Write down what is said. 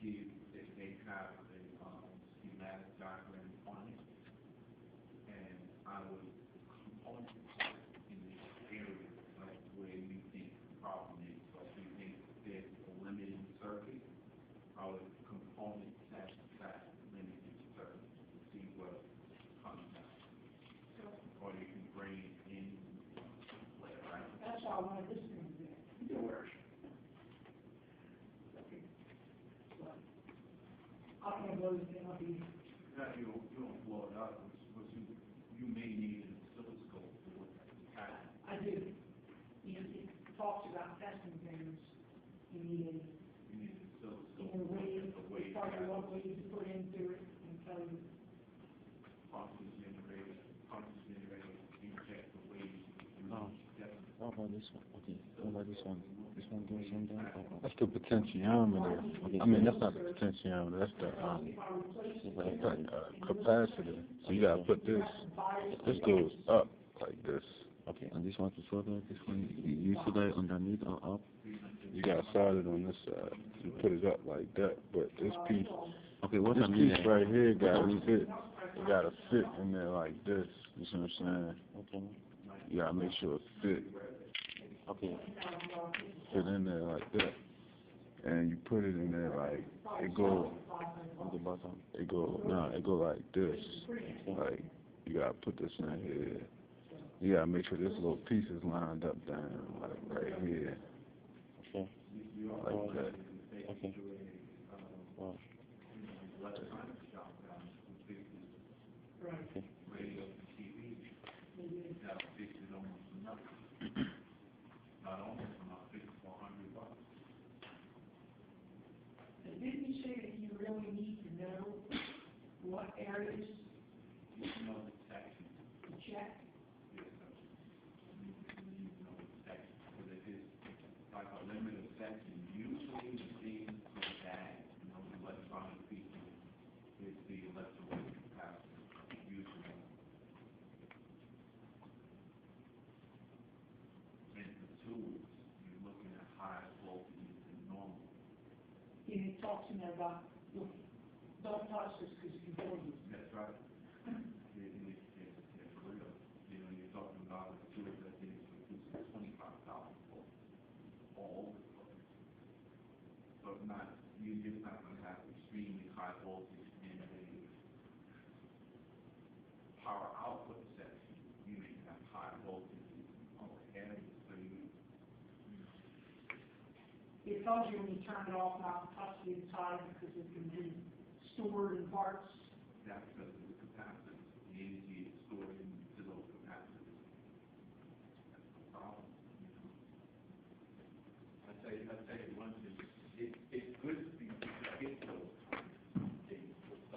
see if they have a schematic diagram on it, and I would component type in the area, like where you think the problem is. So if you think there's a limited circuit, I would component test that limited circuit to see what comes out. Or you can bring it in later, right? That's why I wanted this thing to do. Yours. I don't know whether it's going to be. That you don't blow it up, which you may need an oscilloscope to look at the pattern. I do. You know, it talks about testing things. You need You need an oscilloscope a way, to look at the tell you what waves to put into it and tell you. function generator, inject the waves. Oh, what about this one? Okay, what about this one? This one doing something? That's the potentiometer. Okay. I mean, that's not the potentiometer. That's the capacitor. So you gotta put this. This goes up like this. Okay. And this one's further. This one you put that underneath or up. You gotta solder it on this side. You put it up like that. But this piece. Okay. What's this piece right here gotta fit. It gotta fit in there like this. You see what I'm saying? Okay. You gotta make sure it fit. Okay. Fit in there like that. And you put it in there like, it go on the bottom. It go like this. Like, you gotta put this in here. You gotta make sure this little piece is lined up down, like right here. Okay. Like that. Okay. Wow. Okay. Radio and TV, that'll fix it almost for nothing. Not almost enough, fix it for $100. And didn't you say that you really need to know what areas You know the section. to check? Yes, sir. You need to know the section. Because if it's like a limited section, usually the thing is that, the electronic feature is the electrical capacitor. Usually. And the tools, you're looking at higher voltages than normal. And it talks in there about, look, don't touch this because you can hold it. That's right. It's real. You're talking about a tool that is producing 25,000 volts all over the place. But you're just not going to have extremely high voltage in a power output section. You may have high voltage on the area, so It tells you when you turn it off not to touch the inside because it can be stored in parts. that's because of the capacitors. The energy is stored into those capacitors. That's the problem. I tell you one thing, it